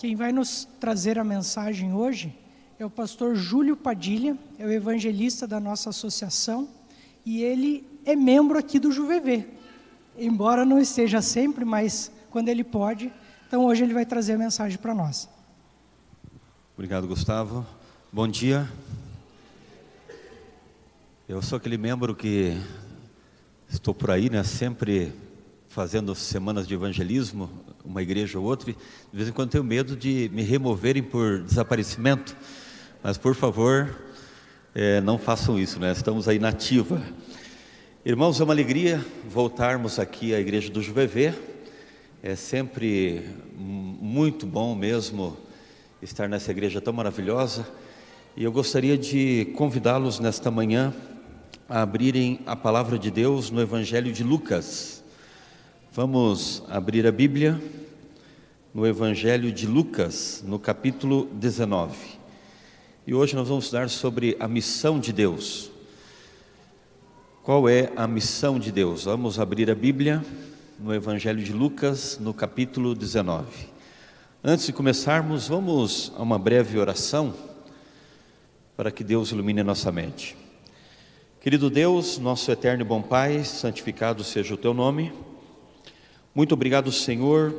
Quem vai nos trazer a mensagem hoje é o pastor Júlio Padilha, é o evangelista da nossa associação, e ele é membro aqui do JuVV, embora não esteja sempre, mas quando ele pode. Então hoje ele vai trazer a mensagem para nós. Obrigado, Gustavo. Bom dia. Eu sou aquele membro que estou por aí, sempre fazendo semanas de evangelismo, uma igreja ou outra, e de vez em quando tenho medo de me removerem por desaparecimento, mas por favor, não façam isso, estamos aí na ativa. Irmãos, é uma alegria voltarmos aqui à igreja do JuVV, é sempre muito bom mesmo estar nessa igreja tão maravilhosa, e eu gostaria de convidá-los nesta manhã a abrirem a palavra de Deus no Evangelho de Lucas. Vamos abrir a Bíblia no Evangelho de Lucas, no capítulo 19. E hoje nós vamos estudar sobre a missão de Deus. Qual é a missão de Deus? Vamos abrir a Bíblia no Evangelho de Lucas, no capítulo 19. Antes de começarmos, vamos a uma breve oração para que Deus ilumine a nossa mente. Querido Deus, nosso eterno e bom Pai, santificado seja o Teu nome. Muito obrigado, Senhor,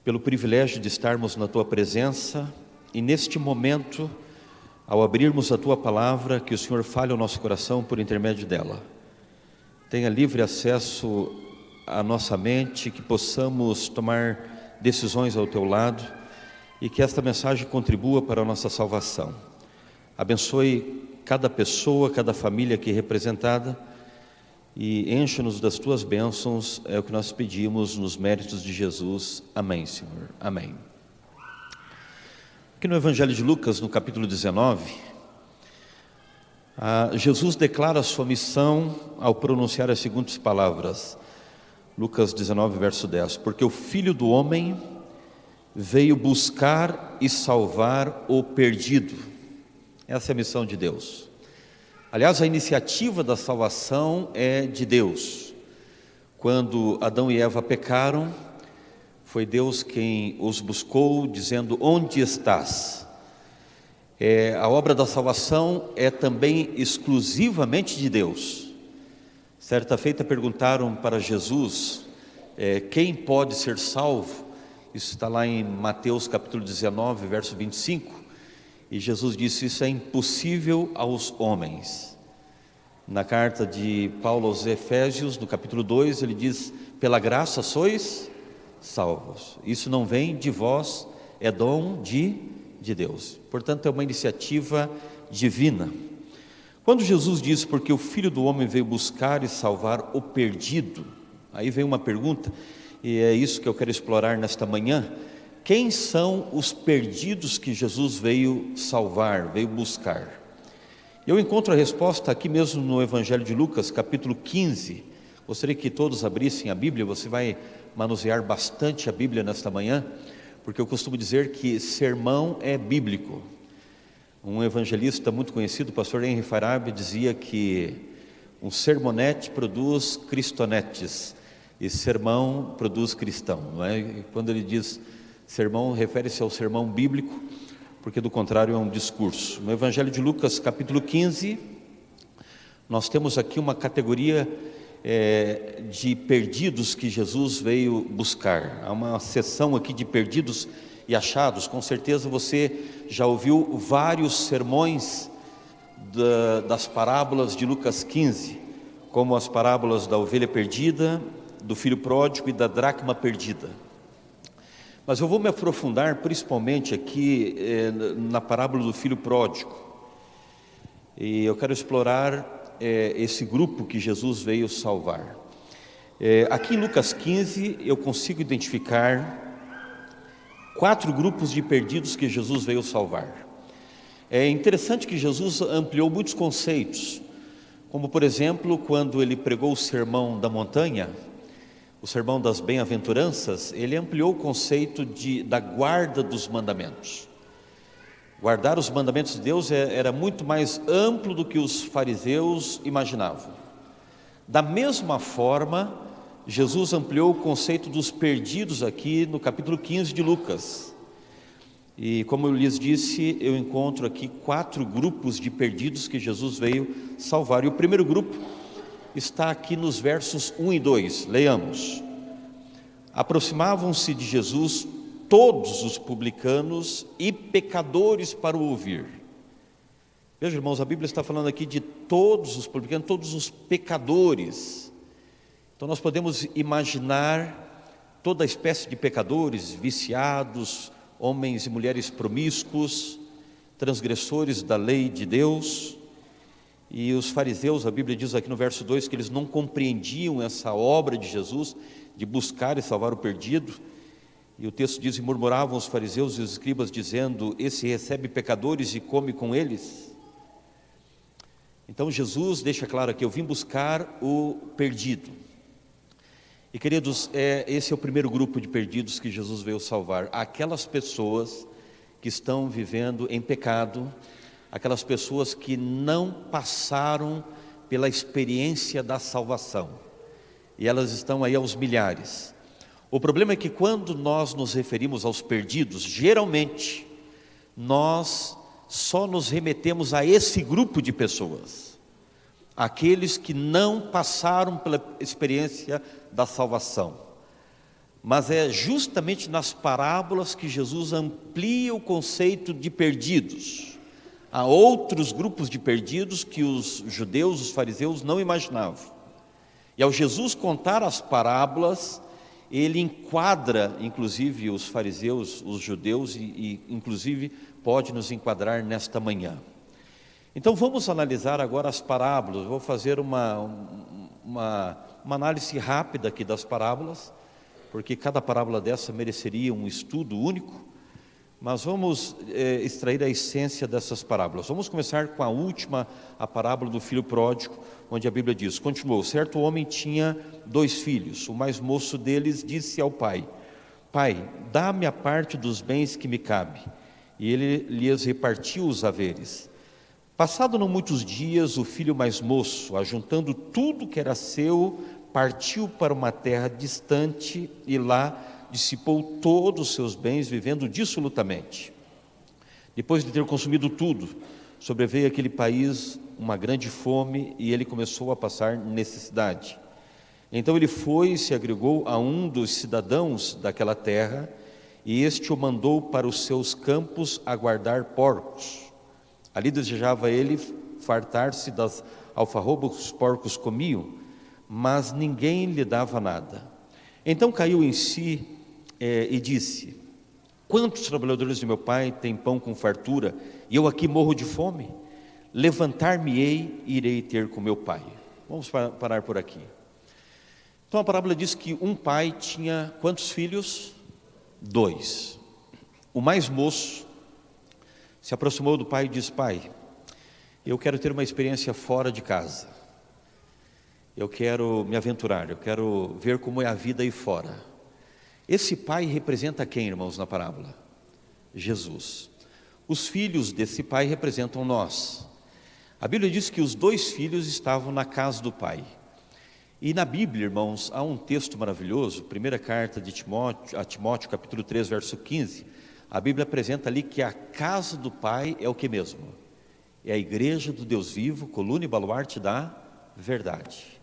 pelo privilégio de estarmos na Tua presença e neste momento, ao abrirmos a Tua palavra, que o Senhor fale ao nosso coração por intermédio dela. Tenha livre acesso à nossa mente, que possamos tomar decisões ao Teu lado e que esta mensagem contribua para a nossa salvação. Abençoe cada pessoa, cada família aqui representada e enche-nos das Tuas bênçãos, é o que nós pedimos nos méritos de Jesus. Amém, Senhor. Amém. Aqui no Evangelho de Lucas, no capítulo 19, Jesus declara a sua missão ao pronunciar as seguintes palavras. Lucas 19, verso 10. Porque o Filho do Homem veio buscar e salvar o perdido. Essa é a missão de Deus. Aliás, a iniciativa da salvação é de Deus. Quando Adão e Eva pecaram, foi Deus quem os buscou, dizendo: onde estás? A obra da salvação é também exclusivamente de Deus. Certa feita perguntaram para Jesus, quem pode ser salvo? Isso está lá em Mateus capítulo 19, verso 25. E Jesus disse: isso é impossível aos homens. Na carta de Paulo aos Efésios, no capítulo 2, ele diz: pela graça sois salvos. Isso não vem de vós, é dom de Deus. Portanto, é uma iniciativa divina. Quando Jesus diz: porque o Filho do Homem veio buscar e salvar o perdido, aí vem uma pergunta, e é isso que eu quero explorar nesta manhã. Quem são os perdidos que Jesus veio salvar, veio buscar? Eu encontro a resposta aqui mesmo no Evangelho de Lucas, capítulo 15. Gostaria que todos abrissem a Bíblia. Você vai manusear bastante a Bíblia nesta manhã, porque eu costumo dizer que sermão é bíblico. Um evangelista muito conhecido, o pastor Henry Farabi, dizia que um sermonete produz cristonetes e sermão produz cristão, não é? E quando ele diz sermão, refere-se ao sermão bíblico, porque do contrário é um discurso. No Evangelho de Lucas, capítulo 15, nós temos aqui uma categoria de perdidos que Jesus veio buscar. Há uma seção aqui de perdidos e achados. Com certeza você já ouviu vários sermões das parábolas de Lucas 15, como as parábolas da ovelha perdida, do filho pródigo e da dracma perdida. Mas eu vou me aprofundar principalmente aqui na parábola do filho pródigo. E eu quero explorar esse grupo que Jesus veio salvar. Aqui em Lucas 15 eu consigo identificar 4 grupos de perdidos que Jesus veio salvar. É interessante que Jesus ampliou muitos conceitos, como por exemplo, quando ele pregou o sermão da montanha, o sermão das bem-aventuranças, ele ampliou o conceito da guarda dos mandamentos. Guardar os mandamentos de Deus era muito mais amplo do que os fariseus imaginavam. Da mesma forma, Jesus ampliou o conceito dos perdidos aqui no capítulo 15 de Lucas. E como eu lhes disse, eu encontro aqui 4 grupos de perdidos que Jesus veio salvar. E o primeiro grupo está aqui nos versos 1 e 2. Leiamos. Aproximavam-se de Jesus todos os publicanos e pecadores para o ouvir. Veja, irmãos, a Bíblia está falando aqui de todos os publicanos, todos os pecadores. Então nós podemos imaginar toda espécie de pecadores, viciados, homens e mulheres promíscuos, transgressores da lei de Deus. E os fariseus, a Bíblia diz aqui no verso 2 que eles não compreendiam essa obra de Jesus, de buscar e salvar o perdido. E o texto diz: e murmuravam os fariseus e os escribas, dizendo: esse recebe pecadores e come com eles. Então Jesus deixa claro aqui: eu vim buscar o perdido. E queridos, esse é o primeiro grupo de perdidos que Jesus veio salvar. Aquelas pessoas que estão vivendo em pecado, aquelas pessoas que não passaram pela experiência da salvação. E elas estão aí aos milhares. O problema é que quando nós nos referimos aos perdidos, geralmente, nós só nos remetemos a esse grupo de pessoas. Aqueles que não passaram pela experiência da salvação. Mas é justamente nas parábolas que Jesus amplia o conceito de perdidos. Há outros grupos de perdidos que os judeus, os fariseus não imaginavam. E ao Jesus contar as parábolas, ele enquadra inclusive os fariseus, os judeus, e inclusive pode nos enquadrar nesta manhã. Então vamos analisar agora as parábolas. Vou fazer uma análise rápida aqui das parábolas, porque cada parábola dessa mereceria um estudo único, mas vamos extrair a essência dessas parábolas. Vamos começar com a última, a parábola do filho pródigo, onde a Bíblia diz: continuou, certo homem tinha 2 filhos, o mais moço deles disse ao pai: pai, dá-me a parte dos bens que me cabe. E ele lhes repartiu os haveres. Passado não muitos dias, o filho mais moço, ajuntando tudo que era seu, partiu para uma terra distante e lá dissipou todos os seus bens, vivendo dissolutamente. Depois de ter consumido tudo, sobreveio àquele país uma grande fome e ele começou a passar necessidade. Então ele foi e se agregou a um dos cidadãos daquela terra, e este o mandou para os seus campos a guardar porcos. Ali desejava ele fartar-se das alfarrobas que os porcos comiam, mas ninguém lhe dava nada. Então caiu em si e disse: quantos trabalhadores de meu pai têm pão com fartura, e eu aqui morro de fome? Levantar-me-ei e irei ter com meu pai. Vamos parar por aqui. Então a parábola diz que um pai tinha quantos filhos? 2. O mais moço se aproximou do pai e disse: pai, eu quero ter uma experiência fora de casa. Eu quero me aventurar, eu quero ver como é a vida aí fora. Esse pai representa quem, irmãos, na parábola? Jesus. Os filhos desse pai representam nós. A Bíblia diz que os 2 filhos estavam na casa do pai. E na Bíblia, irmãos, há um texto maravilhoso, primeira carta de Timóteo, capítulo 3, verso 15. A Bíblia apresenta ali que a casa do pai é o que mesmo? É a igreja do Deus vivo, coluna e baluarte da verdade.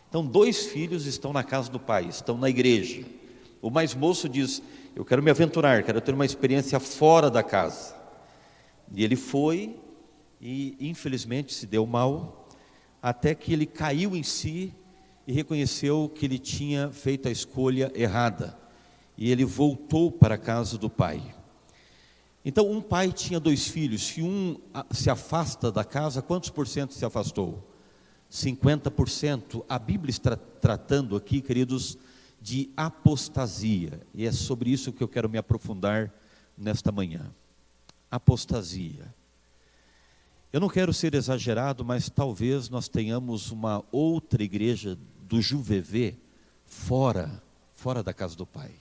Então 2 filhos estão na casa do pai, estão na igreja. O mais moço diz: eu quero me aventurar, quero ter uma experiência fora da casa. E ele foi e infelizmente se deu mal, até que ele caiu em si e reconheceu que ele tinha feito a escolha errada. E ele voltou para a casa do pai. Então um pai tinha 2 filhos, se um se afasta da casa, quantos por cento se afastou? 50%. A Bíblia está tratando aqui, queridos, de apostasia, e é sobre isso que eu quero me aprofundar nesta manhã. Apostasia. Eu não quero ser exagerado, mas talvez nós tenhamos uma outra igreja do JuVV fora da casa do pai.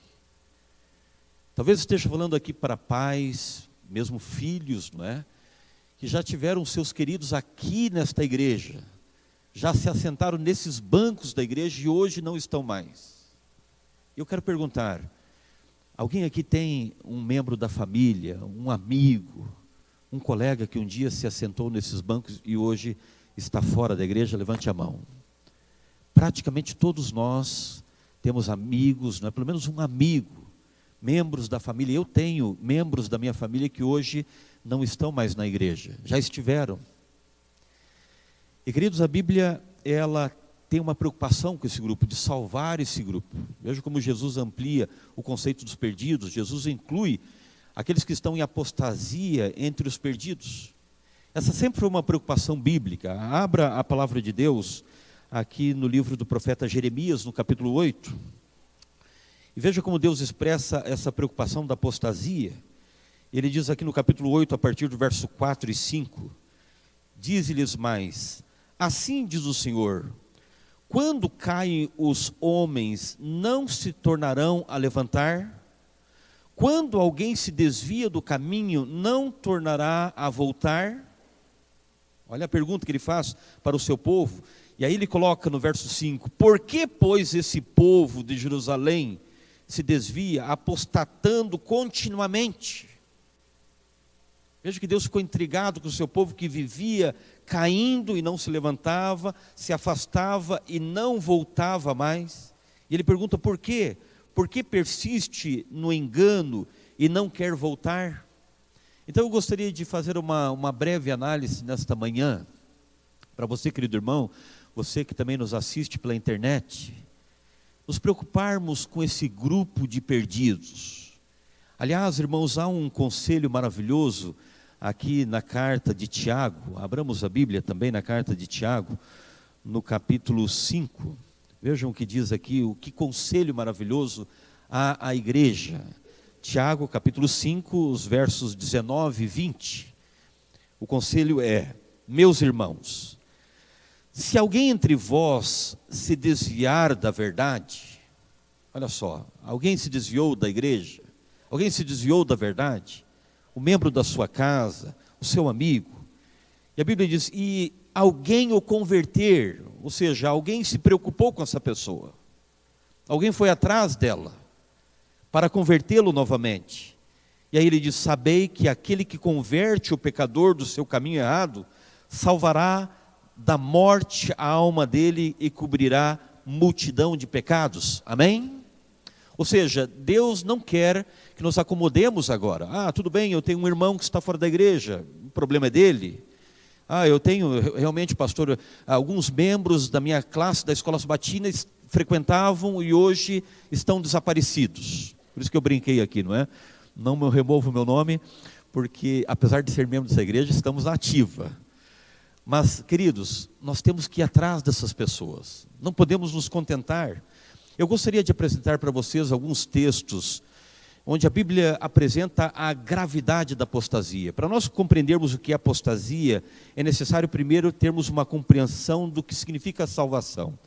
Talvez esteja falando aqui para pais, mesmo filhos, não é? Que já tiveram seus queridos aqui nesta igreja, já se assentaram nesses bancos da igreja e hoje não estão mais. Eu quero perguntar: Alguém aqui tem um membro da família, um amigo, um colega que um dia se assentou nesses bancos e hoje está fora da igreja? Levante a mão. Praticamente todos nós temos amigos, não é? Pelo menos um amigo, membros da família. Eu tenho membros da minha família que hoje não estão mais na igreja, já estiveram. E queridos, a Bíblia, ela tem uma preocupação com esse grupo, de salvar esse grupo. Veja como Jesus amplia o conceito dos perdidos. Jesus inclui aqueles que estão em apostasia entre os perdidos. Essa sempre foi uma preocupação bíblica. Abra a palavra de Deus aqui no livro do profeta Jeremias, no capítulo 8. E veja como Deus expressa essa preocupação da apostasia. Ele diz aqui no capítulo 8, a partir do verso 4 e 5, diz-lhes mais: assim diz o Senhor, quando caem os homens, não se tornarão a levantar? Quando alguém se desvia do caminho, não tornará a voltar? Olha a pergunta que ele faz para o seu povo. E aí ele coloca no verso 5, por que, pois, esse povo de Jerusalém se desvia, apostatando continuamente? Veja que Deus ficou intrigado com o seu povo que vivia caindo e não se levantava, se afastava e não voltava mais. E ele pergunta por quê? Por que persiste no engano e não quer voltar? Então eu gostaria de fazer uma breve análise nesta manhã, para você, querido irmão, você que também nos assiste pela internet, nos preocuparmos com esse grupo de perdidos. Aliás, irmãos, há um conselho maravilhoso aqui na carta de Tiago. Abramos a Bíblia também na carta de Tiago, no capítulo 5. Vejam o que diz aqui, o que conselho maravilhoso à igreja. Tiago, capítulo 5, os versos 19 e 20. O conselho é: meus irmãos, se alguém entre vós se desviar da verdade, olha só, alguém se desviou da igreja, alguém se desviou da verdade, o membro da sua casa, o seu amigo, e a Bíblia diz, e alguém o converter, ou seja, alguém se preocupou com essa pessoa, alguém foi atrás dela, para convertê-lo novamente, e aí ele diz, sabei que aquele que converte o pecador do seu caminho errado, salvará da morte a alma dele e cobrirá multidão de pecados, amém? Ou seja, Deus não quer que nos acomodemos agora. Ah, tudo bem, eu tenho um irmão que está fora da igreja, o problema é dele. Ah, eu tenho realmente, pastor, alguns membros da minha classe da escola sabatina frequentavam e hoje estão desaparecidos. Por isso que eu brinquei aqui, não é? Não me removo o meu nome, porque apesar de ser membro dessa igreja, estamos na ativa. Mas, queridos, nós temos que ir atrás dessas pessoas, não podemos nos contentar. Eu gostaria de apresentar para vocês alguns textos, onde a Bíblia apresenta a gravidade da apostasia. Para nós compreendermos o que é apostasia, é necessário primeiro termos uma compreensão do que significa salvação.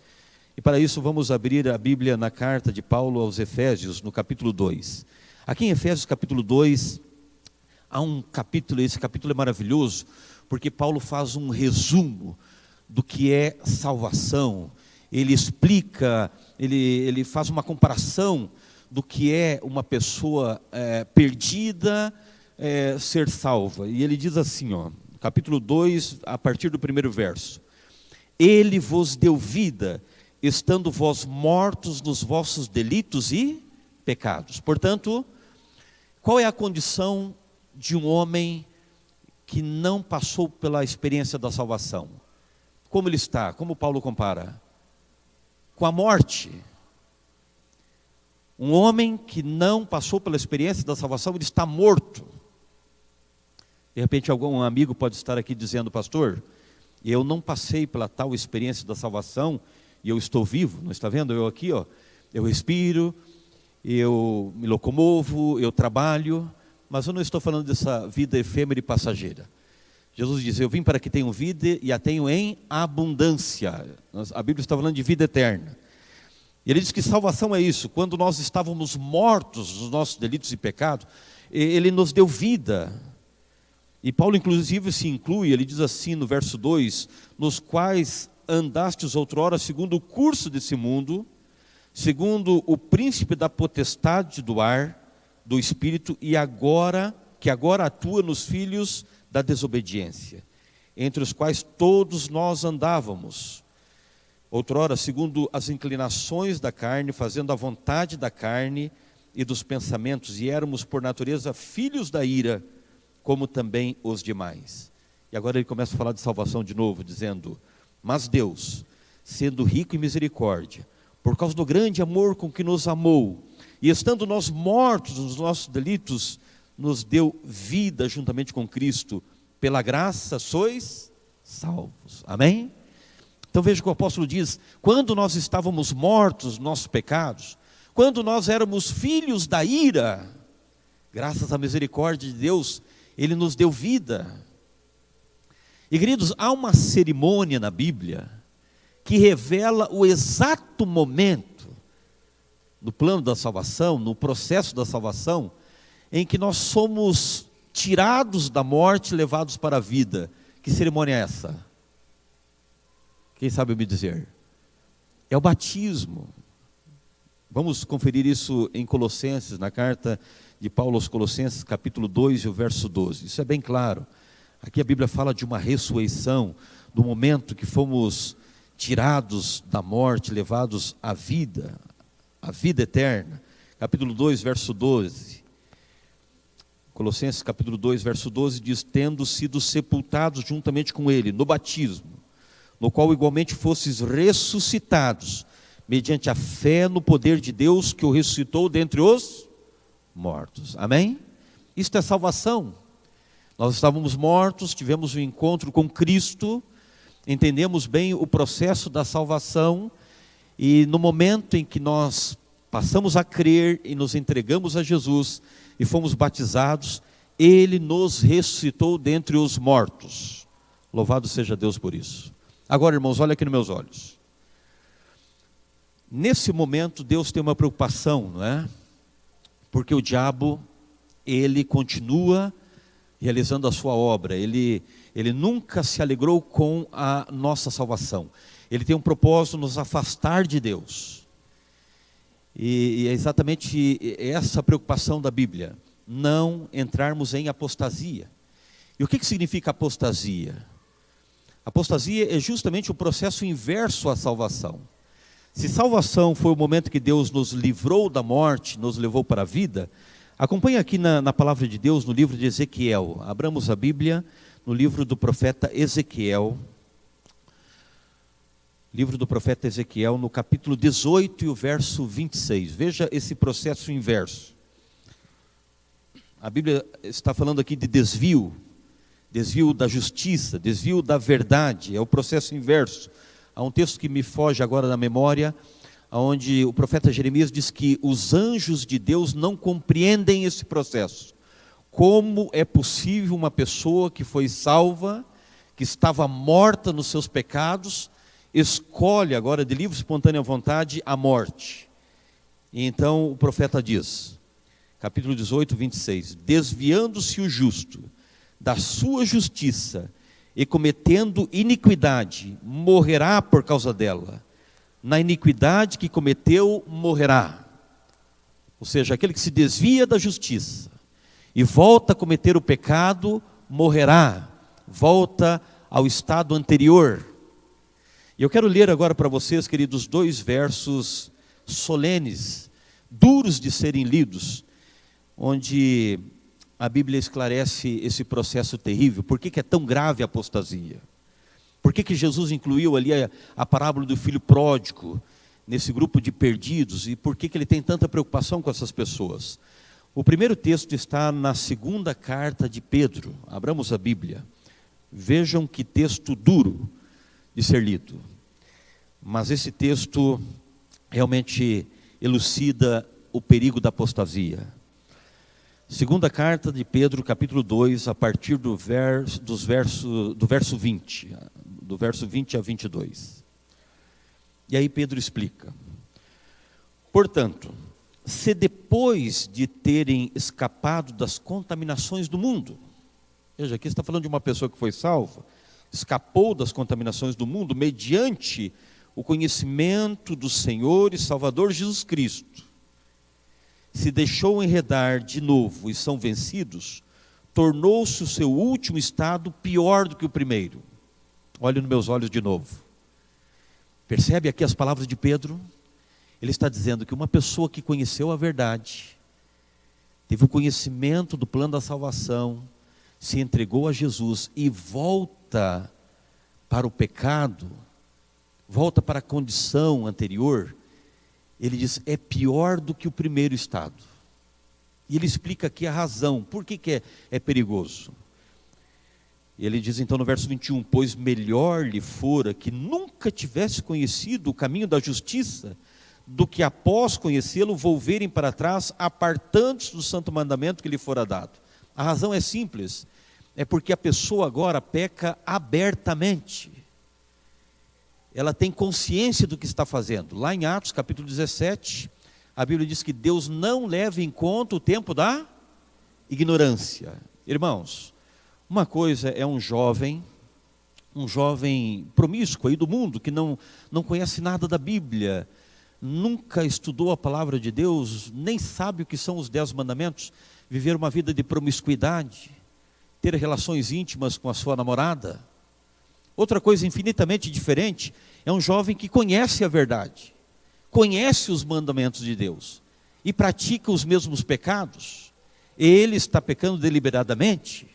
E para isso vamos abrir a Bíblia na carta de Paulo aos Efésios, no capítulo 2. Aqui em Efésios capítulo 2, há um capítulo, esse capítulo é maravilhoso, porque Paulo faz um resumo do que é salvação. Ele explica, ele faz uma comparação do que é uma pessoa perdida ser salva. E ele diz assim, ó, capítulo 2, a partir do primeiro verso. Ele vos deu vida, estando vós mortos nos vossos delitos e pecados. Portanto, qual é a condição de um homem que não passou pela experiência da salvação? Como ele está? Como Paulo compara? Com a morte. Um homem que não passou pela experiência da salvação, ele está morto. De repente algum amigo pode estar aqui dizendo, pastor, eu não passei pela tal experiência da salvação e eu estou vivo, não está vendo? Eu aqui, ó, eu respiro, eu me locomovo, eu trabalho, mas eu não estou falando dessa vida efêmera e passageira. Jesus diz, eu vim para que tenham vida e a tenham em abundância. A Bíblia está falando de vida eterna. E ele diz que salvação é isso, quando nós estávamos mortos nos nossos delitos e pecados, ele nos deu vida. E Paulo inclusive se inclui, ele diz assim no verso 2, nos quais andastes outrora segundo o curso desse mundo, segundo o príncipe da potestade do ar, do Espírito e que agora atua nos filhos da desobediência, entre os quais todos nós andávamos, outrora segundo as inclinações da carne, fazendo a vontade da carne e dos pensamentos, e éramos por natureza filhos da ira, como também os demais. E agora ele começa a falar de salvação de novo, dizendo: mas Deus, sendo rico em misericórdia, por causa do grande amor com que nos amou, e estando nós mortos nos nossos delitos, nos deu vida juntamente com Cristo. Pela graça sois salvos. Amém? Então veja que o apóstolo diz: quando nós estávamos mortos nos nossos pecados, quando nós éramos filhos da ira, graças à misericórdia de Deus, Ele nos deu vida. E queridos, há uma cerimônia na Bíblia que revela o exato momento do plano da salvação, no processo da salvação, em que nós somos tirados da morte e levados para a vida. Que cerimônia é essa? Quem sabe me dizer? É o batismo. Vamos conferir isso em Colossenses, na carta de Paulo aos Colossenses, capítulo 2 e o verso 12. Isso é bem claro. Aqui a Bíblia fala de uma ressurreição, do momento que fomos tirados da morte, levados à vida eterna. Capítulo 2, verso 12. Colossenses capítulo 2, verso 12 diz: tendo sido sepultados juntamente com Ele no batismo, no qual igualmente fostes ressuscitados, mediante a fé no poder de Deus que o ressuscitou dentre os mortos. Amém? Isto é salvação. Nós estávamos mortos, tivemos um encontro com Cristo, entendemos bem o processo da salvação, e no momento em que nós passamos a crer e nos entregamos a Jesus e fomos batizados, Ele nos ressuscitou dentre os mortos. Louvado seja Deus por isso. Agora, irmãos, olha aqui nos meus olhos. Nesse momento, Deus tem uma preocupação, não é? Porque o diabo, ele continua realizando a sua obra. Ele nunca se alegrou com a nossa salvação. Ele tem um propósito, nos afastar de Deus. E é exatamente essa preocupação da Bíblia, não entrarmos em apostasia. E o que significa apostasia? Apostasia é justamente o processo inverso à salvação. Se salvação foi o momento que Deus nos livrou da morte, nos levou para a vida, acompanhe aqui na palavra de Deus, no livro de Ezequiel. Abramos a Bíblia no livro do profeta Ezequiel. Livro do profeta Ezequiel, no capítulo 18 e o verso 26. Veja esse processo inverso. A Bíblia está falando aqui de desvio da justiça, desvio da verdade, é o processo inverso. Há um texto que me foge agora da memória, onde o profeta Jeremias diz que os anjos de Deus não compreendem esse processo. Como é possível uma pessoa que foi salva, que estava morta nos seus pecados, escolhe agora de livre e espontânea vontade a morte? E então o profeta diz, capítulo 18, 26, desviando-se o justo da sua justiça e cometendo iniquidade, morrerá por causa dela. Na iniquidade que cometeu, morrerá. Ou seja, aquele que se desvia da justiça e volta a cometer o pecado, morrerá, volta ao estado anterior. E eu quero ler agora para vocês, queridos, 2 versos solenes, duros de serem lidos, onde a Bíblia esclarece esse processo terrível. Por que é tão grave a apostasia? Por que Jesus incluiu ali a parábola do filho pródigo, nesse grupo de perdidos? E por que ele tem tanta preocupação com essas pessoas? O primeiro texto está na segunda carta de Pedro. Abramos a Bíblia. Vejam que texto duro de ser lido. Mas esse texto realmente elucida o perigo da apostasia. Segunda carta de Pedro, capítulo 2, a partir do verso 20, do verso 20 a 22. E aí Pedro explica: portanto, se depois de terem escapado das contaminações do mundo, veja, aqui está falando de uma pessoa que foi salva, escapou das contaminações do mundo mediante o conhecimento do Senhor e Salvador Jesus Cristo, se deixou enredar de novo e são vencidos, tornou-se o seu último estado pior do que o primeiro. Olhe nos meus olhos de novo. Percebe aqui as palavras de Pedro? Ele está dizendo que uma pessoa que conheceu a verdade, teve o conhecimento do plano da salvação, se entregou a Jesus e volta para o pecado, volta para a condição anterior, ele diz, é pior do que o primeiro estado. E ele explica aqui a razão, por que é perigoso. Ele diz então no verso 21, pois melhor lhe fora que nunca tivesse conhecido o caminho da justiça, do que após conhecê-lo volverem para trás, apartando-se do santo mandamento que lhe fora dado. A razão é simples, é porque a pessoa agora peca abertamente. Ela tem consciência do que está fazendo. Lá em Atos capítulo 17, a Bíblia diz que Deus não leva em conta o tempo da ignorância. Irmãos, uma coisa é um jovem promíscuo aí do mundo, que não conhece nada da Bíblia, nunca estudou a palavra de Deus, nem sabe o que são os 10 mandamentos, viver uma vida de promiscuidade, ter relações íntimas com a sua namorada. Outra coisa infinitamente diferente é um jovem que conhece a verdade, conhece os mandamentos de Deus e pratica os mesmos pecados. Ele está pecando deliberadamente,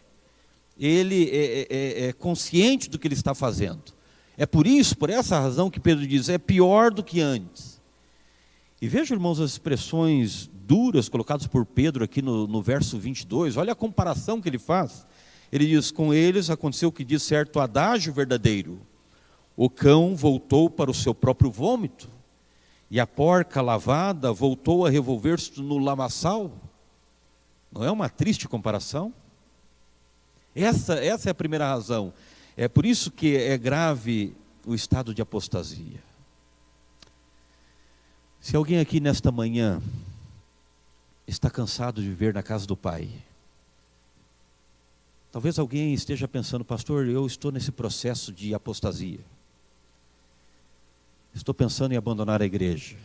ele é consciente do que ele está fazendo. É por essa razão que Pedro diz, é pior do que antes. E veja, irmãos, as expressões duras colocadas por Pedro aqui no verso 22, olha a comparação que ele faz. Ele diz, com eles aconteceu o que diz certo adágio verdadeiro, o cão voltou para o seu próprio vômito, e a porca lavada voltou a revolver-se no lamaçal. Não é uma triste comparação? Essa é a primeira razão. É por isso que é grave o estado de apostasia. Se alguém aqui nesta manhã está cansado de viver na casa do Pai, talvez alguém esteja pensando, pastor, eu estou nesse processo de apostasia. Estou pensando em abandonar a igreja.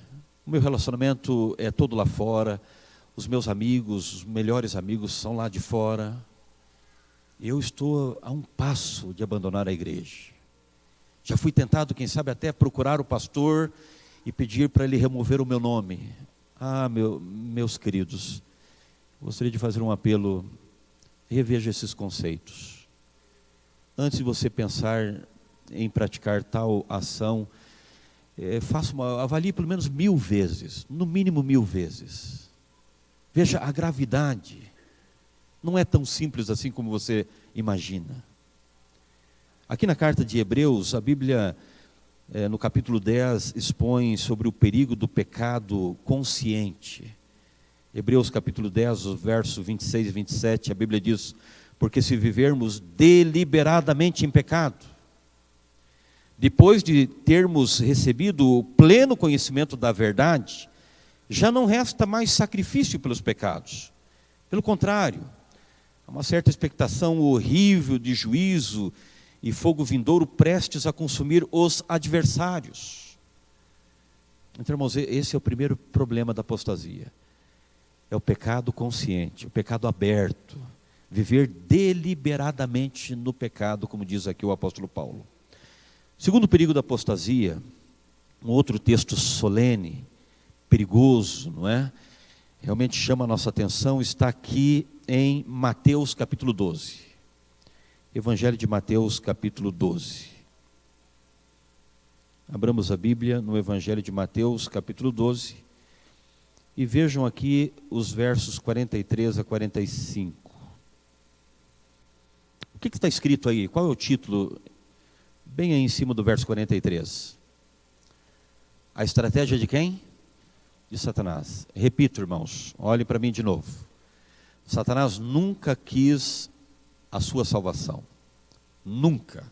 O meu relacionamento é todo lá fora, os meus amigos, os melhores amigos são lá de fora. Eu estou a um passo de abandonar a igreja. Já fui tentado, quem sabe, até procurar o pastor e pedir para ele remover o meu nome. Meus queridos, gostaria de fazer um apelo, reveja esses conceitos. Antes de você pensar em praticar tal ação, avalie pelo menos 1000 vezes, no mínimo 1000 vezes. Veja a gravidade, não é tão simples assim como você imagina. Aqui na carta de Hebreus, a Bíblia, no capítulo 10, expõe sobre o perigo do pecado consciente. Hebreus capítulo 10, verso 26 e 27, a Bíblia diz, porque se vivermos deliberadamente em pecado, depois de termos recebido o pleno conhecimento da verdade, já não resta mais sacrifício pelos pecados. Pelo contrário, há uma certa expectação horrível de juízo e fogo vindouro prestes a consumir os adversários. Então, irmãos, esse é o primeiro problema da apostasia. É o pecado consciente, o pecado aberto. Viver deliberadamente no pecado, como diz aqui o apóstolo Paulo. Segundo perigo da apostasia, um outro texto solene, perigoso, não é? Realmente chama a nossa atenção, está aqui em Mateus capítulo 12. Evangelho de Mateus capítulo 12. Abramos a Bíblia no Evangelho de Mateus capítulo 12 e vejam aqui os versos 43 a 45. O que está escrito aí? Qual é o título? Bem aí em cima do verso 43. A estratégia de quem? De Satanás. Repito, irmãos, olhem para mim de novo. Satanás nunca quis a sua salvação. Nunca.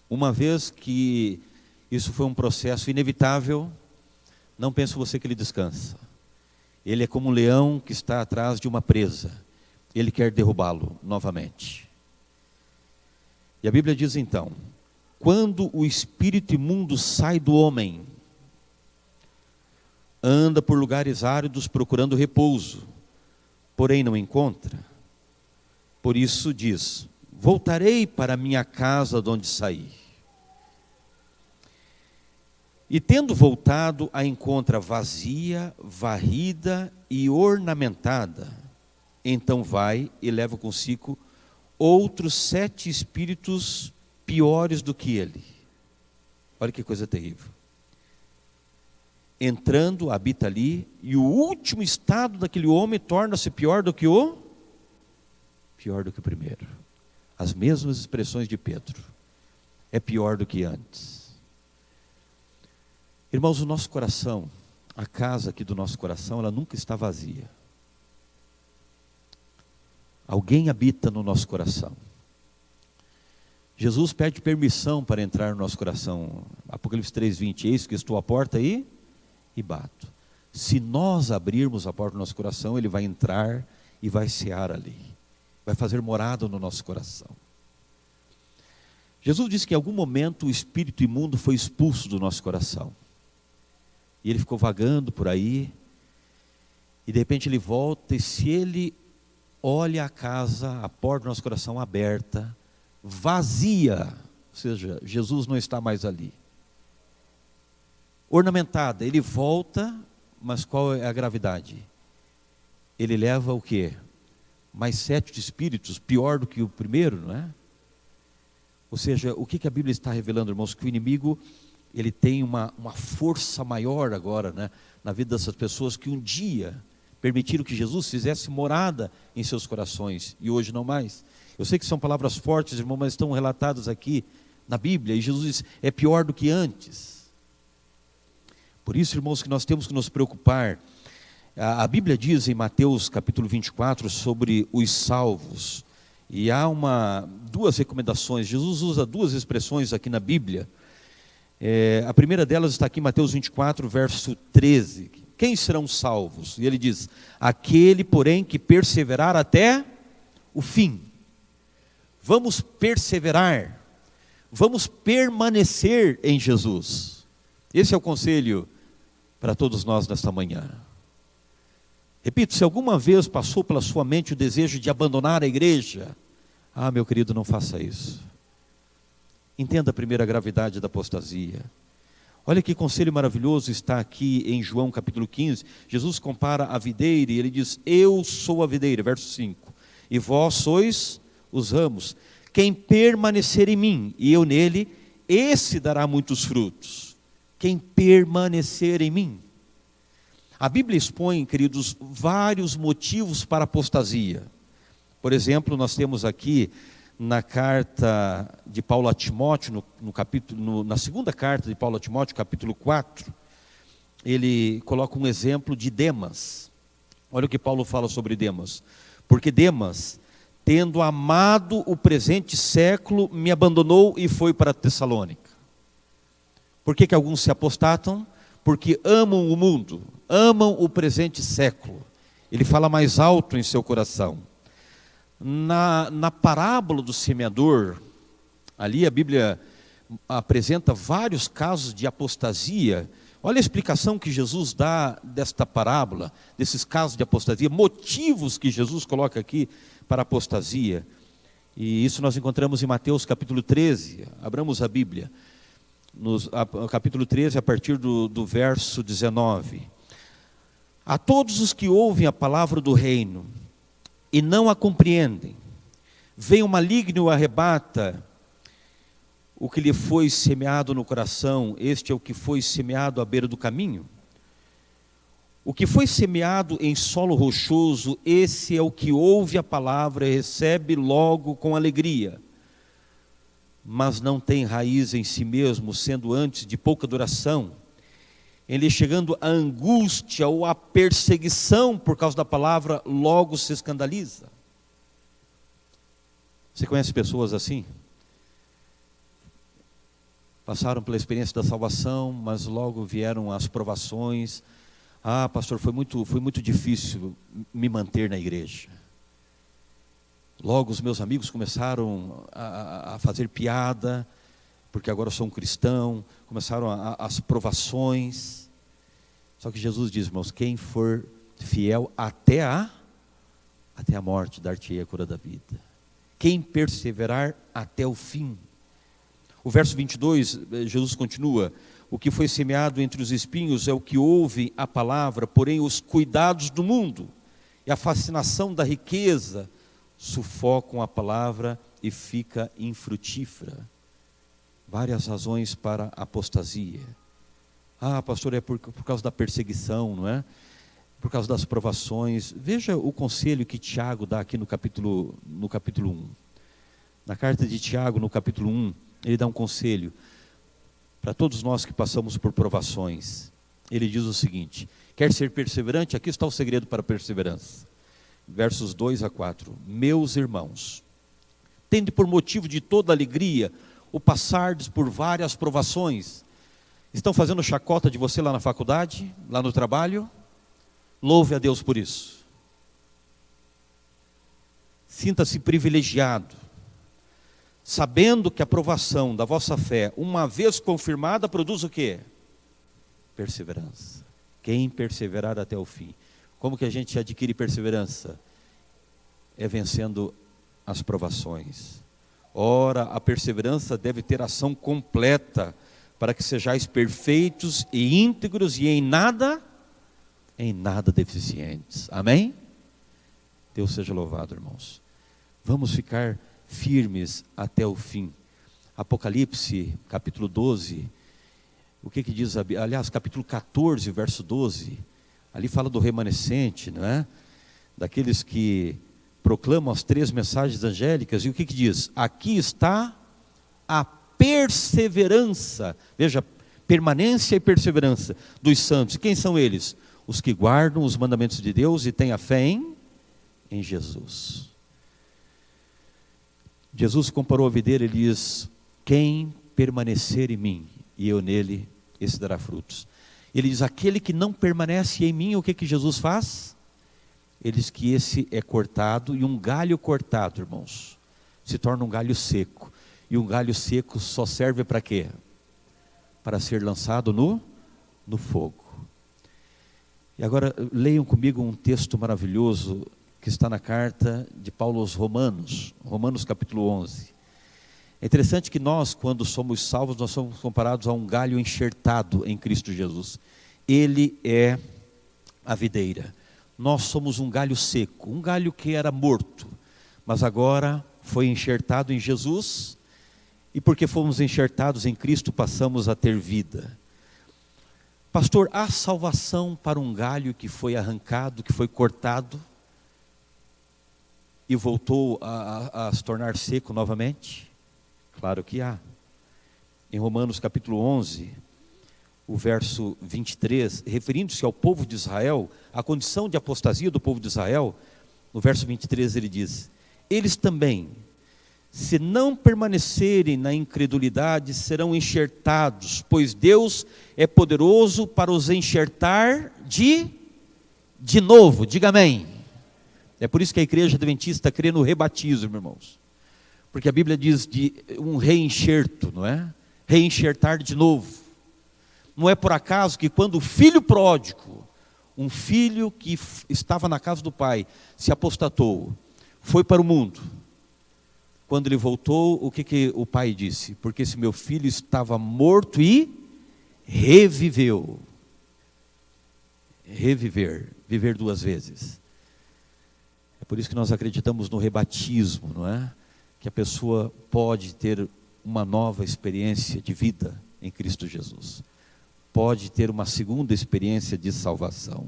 Uma vez que isso foi um processo inevitável, não pense você que ele descansa. Ele é como um leão que está atrás de uma presa. Ele quer derrubá-lo novamente. E a Bíblia diz então, quando o espírito imundo sai do homem, anda por lugares áridos procurando repouso, porém não encontra. Por isso diz: voltarei para a minha casa de onde saí. E tendo voltado, a encontra vazia, varrida e ornamentada. Então vai e leva consigo outros 7 espíritos piores do que ele. Olha que coisa terrível. Entrando, habita ali, e o último estado daquele homem torna-se pior do que o primeiro. As mesmas expressões de Pedro. É pior do que antes. Irmãos, o nosso coração, a casa aqui do nosso coração, ela nunca está vazia. Alguém habita no nosso coração. Jesus pede permissão para entrar no nosso coração. Apocalipse 3:20, eis que estou à porta aí e bato. Se nós abrirmos a porta do nosso coração, Ele vai entrar e vai cear ali. Vai fazer morada no nosso coração. Jesus disse que em algum momento o espírito imundo foi expulso do nosso coração. E ele ficou vagando por aí. E de repente ele volta, e se ele olha a casa, a porta do nosso coração aberta, vazia, ou seja, Jesus não está mais ali. Ornamentada, ele volta, mas qual é a gravidade? Ele leva o quê? Mais 7 espíritos, pior do que o primeiro, não é? Ou seja, o que a Bíblia está revelando, irmãos? Que o inimigo, ele tem uma força maior agora, né, na vida dessas pessoas que um dia permitiram que Jesus fizesse morada em seus corações, e hoje não mais. Eu sei que são palavras fortes, irmão, mas estão relatadas aqui na Bíblia, e Jesus diz, é pior do que antes. Por isso, irmãos, que nós temos que nos preocupar. A Bíblia diz em Mateus capítulo 24 sobre os salvos, e há 2 recomendações. Jesus usa 2 expressões aqui na Bíblia. A primeira delas está aqui em Mateus 24, verso 13. Quem serão salvos? E ele diz, aquele, porém, que perseverar até o fim. Vamos perseverar, vamos permanecer em Jesus. Esse é o conselho para todos nós nesta manhã. Repito, se alguma vez passou pela sua mente o desejo de abandonar a igreja, meu querido, não faça isso. Entenda a primeira gravidade da apostasia. Olha que conselho maravilhoso está aqui em João capítulo 15. Jesus compara a videira e ele diz, eu sou a videira, verso 5. E vós sois os ramos. Quem permanecer em mim e eu nele, esse dará muitos frutos. Quem permanecer em mim. A Bíblia expõe, queridos, vários motivos para a apostasia. Por exemplo, nós temos aqui na carta de Paulo a Timóteo, na segunda carta de Paulo a Timóteo, capítulo 4, ele coloca um exemplo de Demas. Olha o que Paulo fala sobre Demas. Porque Demas, tendo amado o presente século, me abandonou e foi para Tessalônica. Por que alguns se apostatam? Porque amam o mundo, amam o presente século. Ele fala mais alto em seu coração. Na parábola do semeador, ali a Bíblia apresenta vários casos de apostasia. Olha a explicação que Jesus dá desta parábola, desses casos de apostasia, motivos que Jesus coloca aqui para a apostasia. E isso nós encontramos em Mateus capítulo 13, abramos a Bíblia, no capítulo 13, a partir do verso 19. A todos os que ouvem a palavra do reino e não a compreendem, vem o maligno e o arrebata o que lhe foi semeado no coração. Este é o que foi semeado à beira do caminho. O que foi semeado em solo rochoso, esse é o que ouve a palavra e recebe logo com alegria, mas não tem raiz em si mesmo, sendo antes de pouca duração. Ele, chegando à angústia ou à perseguição por causa da palavra, logo se escandaliza. Você conhece pessoas assim? Passaram pela experiência da salvação, mas logo vieram as provações. Pastor, foi muito difícil me manter na igreja. Logo os meus amigos começaram a fazer piada, porque agora eu sou um cristão. Começaram as provações. Só que Jesus diz, irmãos, quem for fiel até a morte, dar-te-ei a coroa da vida. Quem perseverar até o fim. O verso 22, Jesus continua, o que foi semeado entre os espinhos é o que ouve a palavra, porém os cuidados do mundo e a fascinação da riqueza sufocam a palavra e fica infrutífera. Várias razões para a apostasia. Ah, pastor, é por causa da perseguição, não é? Por causa das provações. Veja o conselho que Tiago dá aqui no capítulo 1. Na carta de Tiago, no capítulo 1, ele dá um conselho para todos nós que passamos por provações. Ele diz o seguinte, quer ser perseverante? Aqui está o segredo para a perseverança. Versos 2 a 4. Meus irmãos, tende por motivo de toda alegria o passardes por várias provações. Estão fazendo chacota de você lá na faculdade, lá no trabalho? Louve a Deus por isso. Sinta-se privilegiado, sabendo que a provação da vossa fé, uma vez confirmada, produz o quê? Perseverança. Quem perseverar até o fim. Como que a gente adquire perseverança? É vencendo as provações. Ora, a perseverança deve ter ação completa, para que sejais perfeitos e íntegros e em nada deficientes. Amém? Deus seja louvado, irmãos. Vamos ficar firmes até o fim. Apocalipse, capítulo 12, o que diz a Bíblia? Aliás, capítulo 14, verso 12, ali fala do remanescente, não é? Daqueles que proclamam as 3 mensagens angélicas, e o que diz? Aqui está a perseverança, veja, permanência e perseverança dos santos. Quem são eles? Os que guardam os mandamentos de Deus e têm a fé em Jesus. Jesus comparou a videira, ele diz, quem permanecer em mim e eu nele, esse dará frutos. Ele diz, aquele que não permanece em mim, o que Jesus faz? Ele diz que esse é cortado, e um galho cortado, irmãos, se torna um galho seco. E um galho seco só serve para quê? Para ser lançado no fogo. E agora leiam comigo um texto maravilhoso que está na carta de Paulo aos Romanos, Romanos capítulo 11. É interessante que nós, quando somos salvos, nós somos comparados a um galho enxertado em Cristo Jesus. Ele é a videira. Nós somos um galho seco, um galho que era morto, mas agora foi enxertado em Jesus. E porque fomos enxertados em Cristo, passamos a ter vida. Pastor, há salvação para um galho que foi arrancado, que foi cortado e voltou a se tornar seco novamente? Claro que há. Em Romanos capítulo 11, o verso 23, referindo-se ao povo de Israel, a condição de apostasia do povo de Israel, no verso 23 ele diz, eles também, se não permanecerem na incredulidade, serão enxertados, pois Deus é poderoso para os enxertar de novo. Diga amém. É por isso que a igreja adventista crê no rebatismo, irmãos. Porque a Bíblia diz de um reenxerto, não é? Reenxertar de novo. Não é por acaso que quando o filho pródigo, um filho que estava na casa do pai, se apostatou, foi para o mundo. Quando ele voltou, o que o pai disse? Porque esse meu filho estava morto e reviveu. Reviver, viver 2 vezes. É por isso que nós acreditamos no rebatismo, não é? Que a pessoa pode ter uma nova experiência de vida em Cristo Jesus. Pode ter uma segunda experiência de salvação.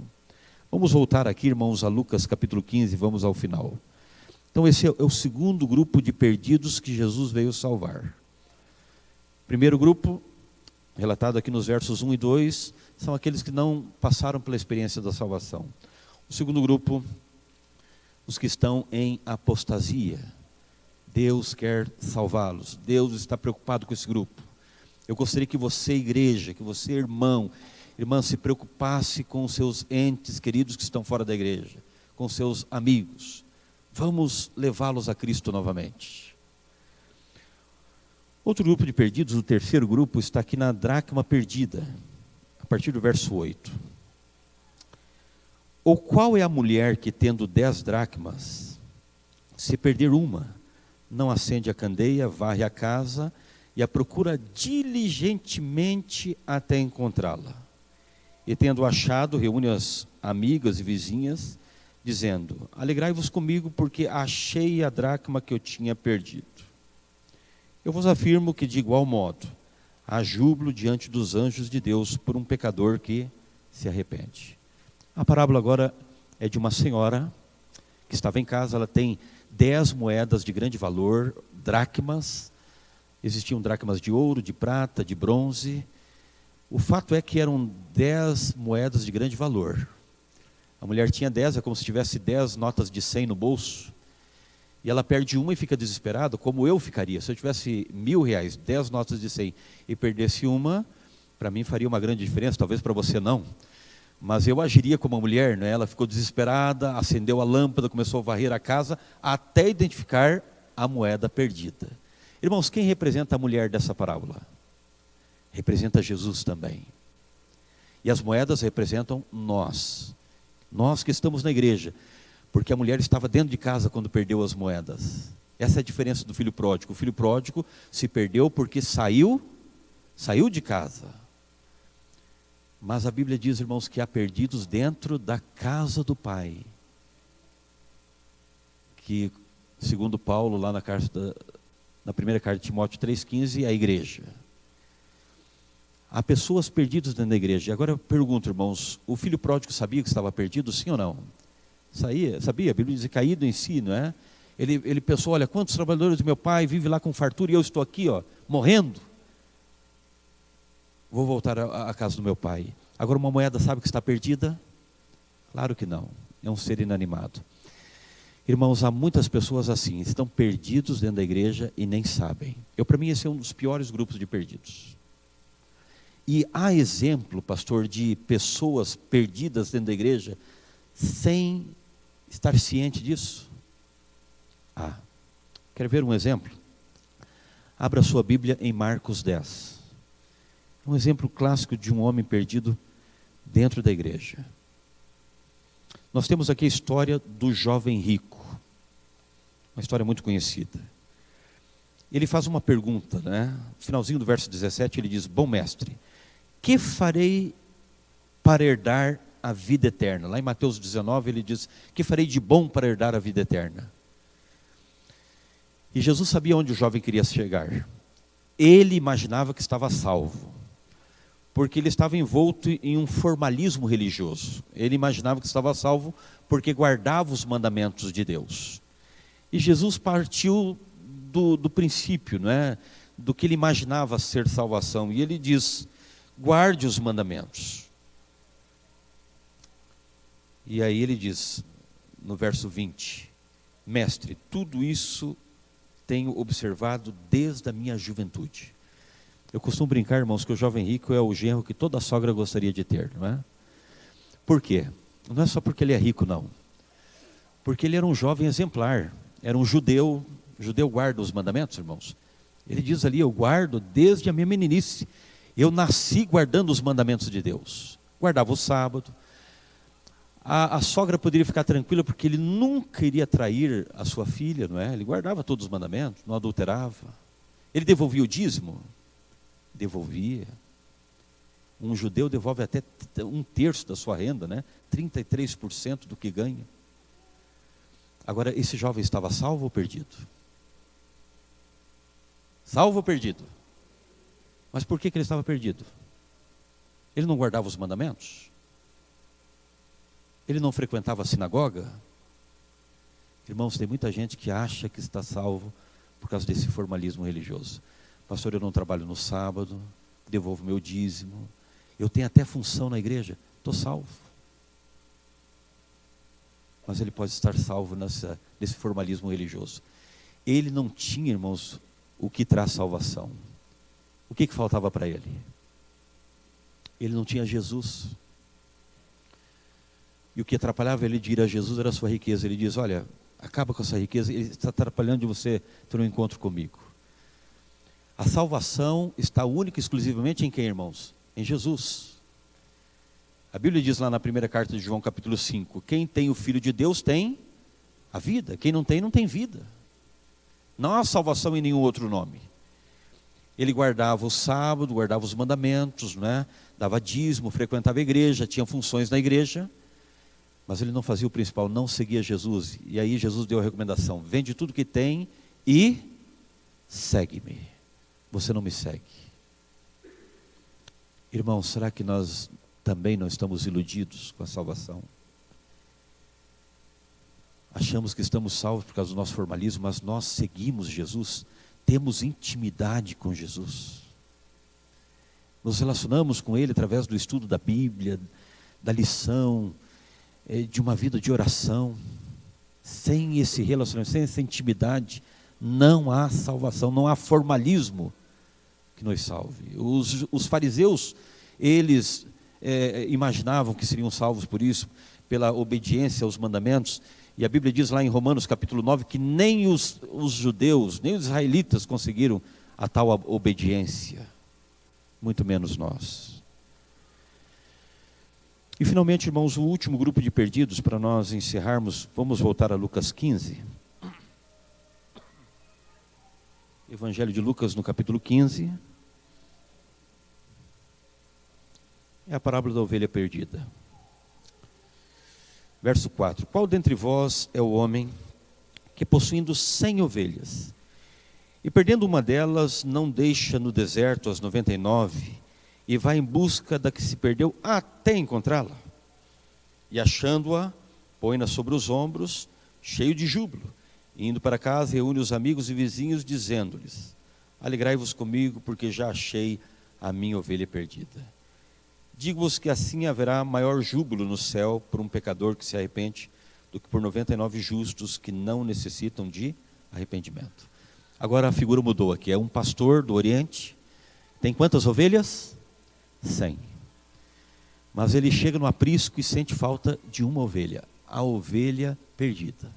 Vamos voltar aqui, irmãos, a Lucas capítulo 15, vamos ao final. Então esse é o segundo grupo de perdidos que Jesus veio salvar. Primeiro grupo, relatado aqui nos versos 1 e 2, são aqueles que não passaram pela experiência da salvação. O segundo grupo, os que estão em apostasia. Deus quer salvá-los. Deus está preocupado com esse grupo. Eu gostaria que você, igreja, que você, irmã, se preocupasse com os seus entes queridos que estão fora da igreja, com seus amigos. Vamos levá-los a Cristo novamente. Outro grupo de perdidos, o terceiro grupo, está aqui na dracma perdida, a partir do verso 8. Ou qual é a mulher que, tendo 10 dracmas, se perder uma, não acende a candeia, varre a casa e a procura diligentemente até encontrá-la? E tendo achado, reúne as amigas e vizinhas, dizendo: alegrai-vos comigo, porque achei a dracma que eu tinha perdido. Eu vos afirmo que, de igual modo, há júbilo diante dos anjos de Deus por um pecador que se arrepende. A parábola agora é de uma senhora que estava em casa. Ela tem 10 moedas de grande valor, dracmas. Existiam dracmas de ouro, de prata, de bronze. O fato é que eram 10 moedas de grande valor. A mulher tinha 10, é como se tivesse 10 notas de 100 no bolso. E ela perde uma e fica desesperada, como eu ficaria. Se eu tivesse R$1.000, 10 notas de 100 e perdesse uma, para mim faria uma grande diferença, talvez para você não. Mas eu agiria como uma mulher, né? Ela ficou desesperada, acendeu a lâmpada, começou a varrer a casa, até identificar a moeda perdida. Irmãos, quem representa a mulher dessa parábola? Representa Jesus também. E as moedas representam nós que estamos na igreja, porque a mulher estava dentro de casa quando perdeu as moedas. Essa é a diferença do filho pródigo. O filho pródigo se perdeu porque saiu de casa. Mas a Bíblia diz, irmãos, que há perdidos dentro da casa do Pai. Que, segundo Paulo, lá na primeira carta de Timóteo 3,15, é a igreja. Há pessoas perdidas dentro da igreja. E agora eu pergunto, irmãos, o filho pródigo sabia que estava perdido, sim ou não? Sabia? A Bíblia diz, caído em si, não é? Ele pensou, olha, quantos trabalhadores do meu pai vivem lá com fartura e eu estou aqui, morrendo. Vou voltar à casa do meu pai. Agora uma moeda sabe que está perdida? Claro que não, é um ser inanimado. Irmãos, há muitas pessoas assim, estão perdidos dentro da igreja e nem sabem. Para mim esse é um dos piores grupos de perdidos. E há exemplo, pastor, de pessoas perdidas dentro da igreja sem estar ciente disso? Quer ver um exemplo? Abra sua Bíblia em Marcos 10. Um exemplo clássico de um homem perdido dentro da igreja. Nós temos aqui a história do jovem rico. Uma história muito conhecida. Ele faz uma pergunta, né? No finalzinho do verso 17 ele diz: bom mestre, que farei para herdar a vida eterna? Lá em Mateus 19 ele diz: que farei de bom para herdar a vida eterna? E Jesus sabia onde o jovem queria chegar. Ele imaginava que estava salvo, porque ele estava envolto em um formalismo religioso. Ele imaginava que estava salvo porque guardava os mandamentos de Deus. E Jesus partiu do princípio, não é? Do que ele imaginava ser salvação. E ele diz: guarde os mandamentos. E aí ele diz, no verso 20: mestre, tudo isso tenho observado desde a minha juventude. Eu costumo brincar, irmãos, que o jovem rico é o genro que toda sogra gostaria de ter, não é? Por quê? Não é só porque ele é rico, não. Porque ele era um jovem exemplar, era um judeu. O judeu guarda os mandamentos, irmãos. Ele diz ali: eu guardo desde a minha meninice. Eu nasci guardando os mandamentos de Deus. Guardava o sábado. A sogra poderia ficar tranquila porque ele nunca iria trair a sua filha, não é? Ele guardava todos os mandamentos, não adulterava. Ele devolvia o dízimo? Devolvia. Um judeu devolve até 1/3 da sua renda, né? 33% do que ganha. Agora, esse jovem estava salvo ou perdido? Salvo ou perdido? Mas por que ele estava perdido? Ele não guardava os mandamentos? Ele não frequentava a sinagoga? Irmãos, tem muita gente que acha que está salvo por causa desse formalismo religioso. Pastor, eu não trabalho no sábado, devolvo meu dízimo, eu tenho até função na igreja, estou salvo. Mas ele pode estar salvo nesse formalismo religioso. Ele não tinha, irmãos, o que traz salvação. O que faltava para ele? Ele não tinha Jesus. E o que atrapalhava ele de ir a Jesus era a sua riqueza. Ele diz: olha, acaba com essa riqueza, ele está atrapalhando de você ter um encontro comigo. A salvação está única e exclusivamente em quem, irmãos? Em Jesus. A Bíblia diz lá na primeira carta de João, capítulo 5, quem tem o Filho de Deus tem a vida, quem não tem, não tem vida. Não há salvação em nenhum outro nome. Ele guardava o sábado, guardava os mandamentos, né? Dava dízimo, frequentava a igreja, tinha funções na igreja, mas ele não fazia o principal, não seguia Jesus. E aí Jesus deu a recomendação: vende tudo que tem e segue-me. Você não me segue. Irmãos, será que nós também não estamos iludidos com a salvação? Achamos que estamos salvos por causa do nosso formalismo, mas nós seguimos Jesus, temos intimidade com Jesus. Nos relacionamos com Ele através do estudo da Bíblia, da lição, de uma vida de oração. Sem esse relacionamento, sem essa intimidade, não há salvação, não há formalismo que nos salve. Os fariseus, eles imaginavam que seriam salvos por isso, pela obediência aos mandamentos, e a Bíblia diz lá em Romanos capítulo 9, que nem os judeus, nem os israelitas conseguiram a tal obediência, muito menos nós. E finalmente, irmãos, o último grupo de perdidos, para nós encerrarmos, vamos voltar a Lucas 15. Evangelho de Lucas no capítulo 15. É a parábola da ovelha perdida. Verso 4. Qual dentre vós é o homem que, possuindo 100 ovelhas, e perdendo uma delas, não deixa no deserto as 99, e vai em busca da que se perdeu até encontrá-la? E achando-a, põe-na sobre os ombros, cheio de júbilo. E indo para casa, reúne os amigos e vizinhos, dizendo-lhes: alegrai-vos comigo, porque já achei a minha ovelha perdida. Digo-vos que assim haverá maior júbilo no céu por um pecador que se arrepende, do que por 99 justos que não necessitam de arrependimento. Agora a figura mudou aqui, é um pastor do Oriente, tem quantas ovelhas? 100. Mas ele chega no aprisco e sente falta de uma ovelha, a ovelha perdida.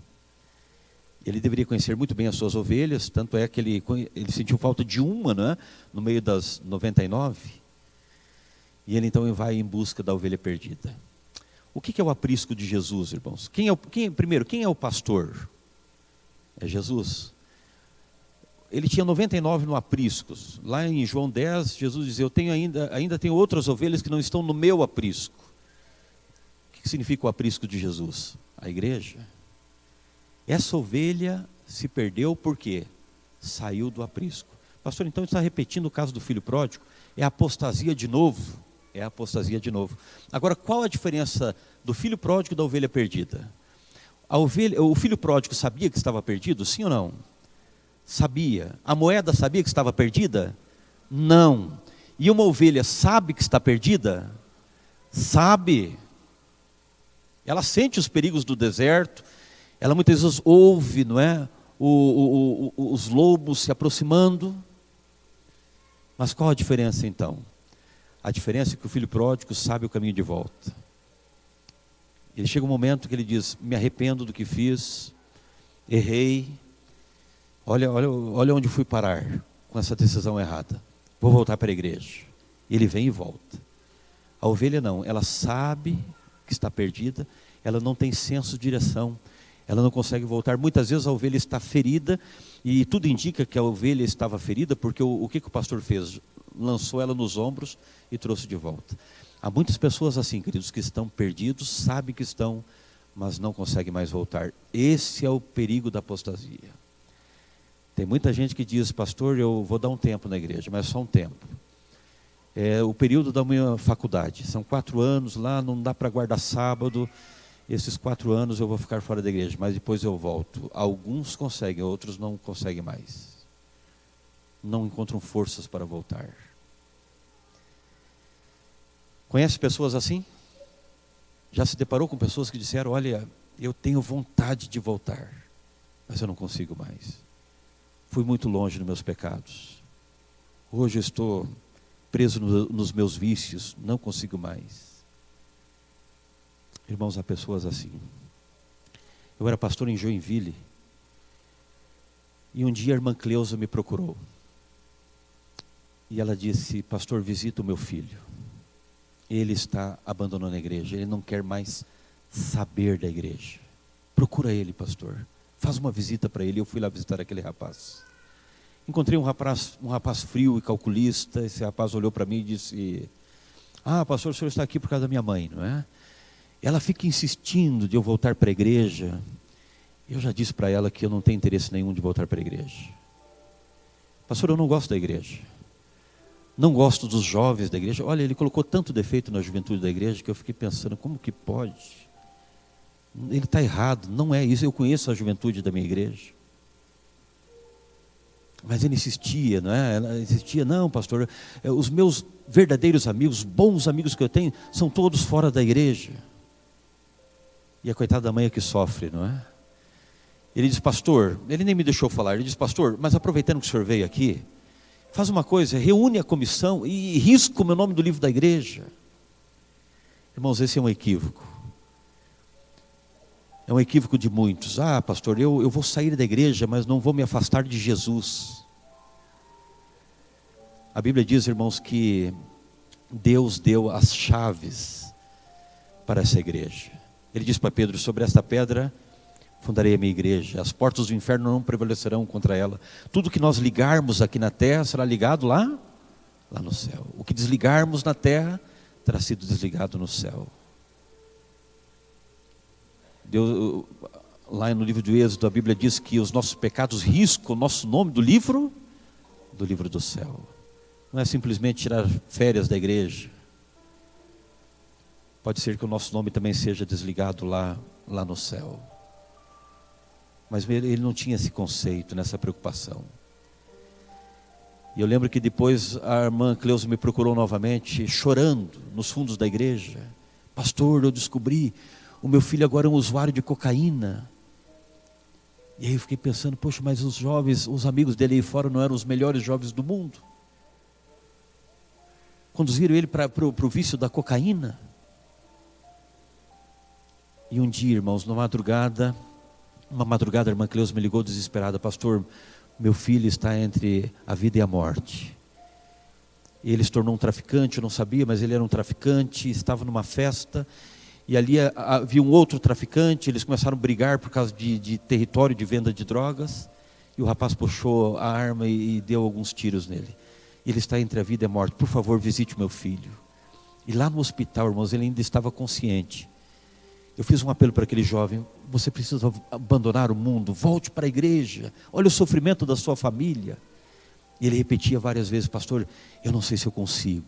Ele deveria conhecer muito bem as suas ovelhas, tanto é que ele sentiu falta de uma, não é? No meio das 99. E ele então vai em busca da ovelha perdida. O que é o aprisco de Jesus, irmãos? Primeiro, quem é o pastor? É Jesus. Ele tinha 99 no aprisco. Lá em João 10, Jesus diz: eu tenho ainda tenho outras ovelhas que não estão no meu aprisco. O que significa o aprisco de Jesus? A igreja. Essa ovelha se perdeu porque saiu do aprisco. Pastor, então está repetindo o caso do filho pródigo? É apostasia de novo. É apostasia de novo. Agora, qual a diferença do filho pródigo e da ovelha perdida? O filho pródigo sabia que estava perdido? Sim ou não? Sabia. A moeda sabia que estava perdida? Não. E uma ovelha sabe que está perdida? Sabe. Ela sente os perigos do deserto. Ela muitas vezes ouve, não é? Os lobos se aproximando. Mas qual a diferença então? A diferença é que o filho pródigo sabe o caminho de volta. Ele chega um momento que ele diz: me arrependo do que fiz, errei, olha onde fui parar com essa decisão errada, vou voltar para a igreja. Ele vem e volta. A ovelha não, ela sabe que está perdida, ela não tem senso de direção, ela não consegue voltar. Muitas vezes a ovelha está ferida, e tudo indica que a ovelha estava ferida, porque o que o pastor fez? Lançou ela nos ombros e trouxe de volta. Há muitas pessoas assim, queridos, que estão perdidos, sabem que estão, mas não conseguem mais voltar. Esse é o perigo da apostasia. Tem muita gente que diz: pastor, eu vou dar um tempo na igreja, mas só um tempo. É o período da minha faculdade, são 4 anos lá, não dá para guardar sábado, esses 4 anos eu vou ficar fora da igreja, mas depois eu volto. Alguns conseguem, outros não conseguem mais. Não encontram forças para voltar. Conhece pessoas assim? Já se deparou com pessoas que disseram: olha, eu tenho vontade de voltar, mas eu não consigo mais. Fui muito longe nos meus pecados. Hoje eu estou preso nos meus vícios, não consigo mais. Irmãos, há pessoas assim. Eu era pastor em Joinville, e um dia a irmã Cleusa me procurou. E ela disse: pastor, visita o meu filho. ele está abandonando a igreja, ele não quer mais saber da igreja. Procura ele, pastor, faz uma visita para ele. Eu fui lá visitar aquele rapaz. Encontrei um rapaz frio e calculista. Esse rapaz olhou para mim e disse: ah, pastor, o senhor está aqui por causa da minha mãe, não é? Ela fica insistindo de eu voltar para a igreja. Eu já disse para ela que eu não tenho interesse nenhum de voltar para a igreja. Pastor, eu não gosto da igreja. Não gosto dos jovens da igreja. Olha, ele colocou tanto defeito na juventude da igreja que eu fiquei pensando, como que pode? Ele está errado, não é isso. Eu conheço a juventude da minha igreja. Mas ele insistia, não é? Ela insistia: não, pastor, os meus verdadeiros amigos, bons amigos que eu tenho, são todos fora da igreja. E a coitada da mãe é que sofre, não é? Ele diz: pastor, ele nem me deixou falar, ele diz: pastor, mas aproveitando que o senhor veio aqui, faz uma coisa, reúne a comissão e risca o meu nome do livro da igreja. Irmãos, esse é um equívoco. É um equívoco de muitos. Ah, pastor, eu vou sair da igreja, mas não vou me afastar de Jesus. A Bíblia diz, irmãos, que Deus deu as chaves para essa igreja. Ele diz para Pedro: sobre esta pedra fundarei a minha igreja, as portas do inferno não prevalecerão contra ela. Tudo que nós ligarmos aqui na terra será ligado lá no céu. O que desligarmos na terra terá sido desligado no céu. Deus, lá no livro do Êxodo, a Bíblia diz que os nossos pecados riscam o nosso nome do livro do céu. Não é simplesmente tirar férias da igreja. Pode ser que o nosso nome também seja desligado lá no céu. Mas ele não tinha esse conceito, nessa preocupação. E eu lembro que depois a irmã Cleusa me procurou novamente, chorando, nos fundos da igreja: pastor, eu descobri, o meu filho agora é um usuário de cocaína. E aí eu fiquei pensando: poxa, mas os jovens, os amigos dele aí fora não eram os melhores jovens do mundo? Conduziram ele para o vício da cocaína. E um dia, irmãos, uma madrugada, a irmã Cleusa me ligou desesperada: pastor, meu filho está entre a vida e a morte. E ele se tornou um traficante, eu não sabia, mas ele era um traficante, estava numa festa, e ali havia um outro traficante, eles começaram a brigar por causa de território de venda de drogas, e o rapaz puxou a arma e deu alguns tiros nele. Ele está entre a vida e a morte, por favor, visite o meu filho. E lá no hospital, irmãos, ele ainda estava consciente. Eu fiz um apelo para aquele jovem: você precisa abandonar o mundo, volte para a igreja, olha o sofrimento da sua família. E ele repetia várias vezes: pastor, eu não sei se eu consigo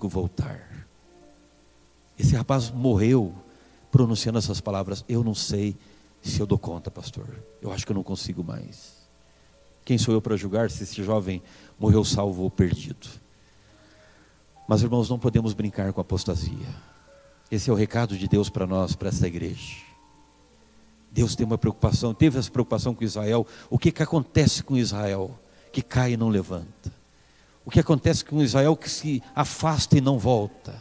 voltar. Esse rapaz morreu pronunciando essas palavras: eu não sei se eu dou conta, pastor, eu acho que eu não consigo mais. Quem sou eu para julgar se esse jovem morreu salvo ou perdido? Mas, irmãos, não podemos brincar com a apostasia. Esse é o recado de Deus para nós, para essa igreja. Deus tem uma preocupação, teve essa preocupação com Israel. O que acontece com Israel que cai e não levanta? O que acontece com Israel que se afasta e não volta?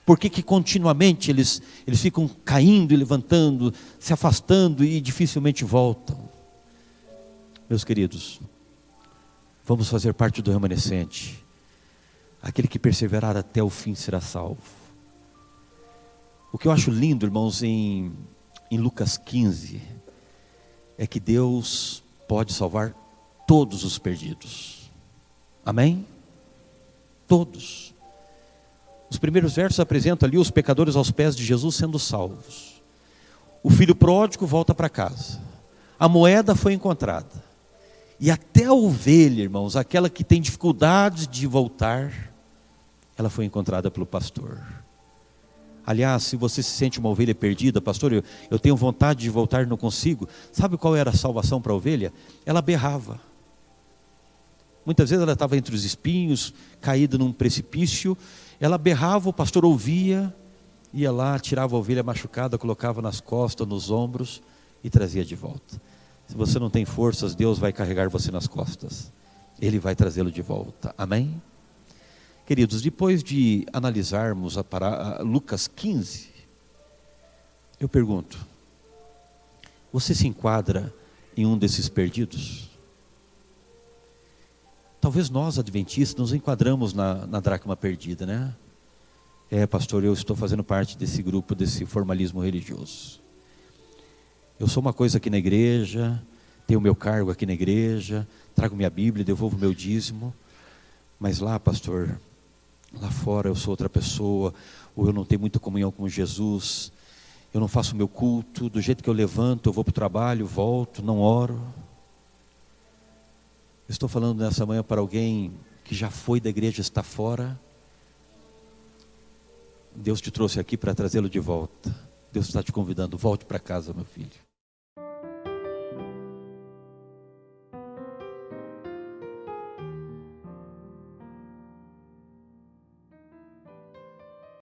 Por que continuamente eles ficam caindo e levantando, se afastando e dificilmente voltam? Meus queridos, vamos fazer parte do remanescente. Aquele que perseverar até o fim será salvo. O que eu acho lindo, irmãos, em Lucas 15, é que Deus pode salvar todos os perdidos. Amém? Todos. Os primeiros versos apresentam ali os pecadores aos pés de Jesus sendo salvos. O filho pródigo volta para casa. A moeda foi encontrada. E até a ovelha, irmãos, aquela que tem dificuldade de voltar, ela foi encontrada pelo pastor. Aliás, se você se sente uma ovelha perdida: pastor, eu tenho vontade de voltar e não consigo. Sabe qual era a salvação para a ovelha? Ela berrava. Muitas vezes ela estava entre os espinhos, caída num precipício. Ela berrava, o pastor ouvia, ia lá, tirava a ovelha machucada, colocava nas costas, nos ombros e trazia de volta. Se você não tem forças, Deus vai carregar você nas costas. Ele vai trazê-lo de volta. Amém? Queridos, depois de analisarmos Lucas 15, eu pergunto: você se enquadra em um desses perdidos? Talvez nós, adventistas, nos enquadramos na dracma perdida, né? Pastor, eu estou fazendo parte desse grupo, desse formalismo religioso. Eu sou uma coisa aqui na igreja, tenho meu cargo aqui na igreja, trago minha Bíblia, devolvo meu dízimo, mas lá, pastor, lá fora eu sou outra pessoa, ou eu não tenho muita comunhão com Jesus, eu não faço meu culto, do jeito que eu levanto, eu vou para o trabalho, volto, não oro. Eu estou falando nessa manhã para alguém que já foi da igreja, está fora. Deus te trouxe aqui para trazê-lo de volta. Deus está te convidando, volte para casa, meu filho.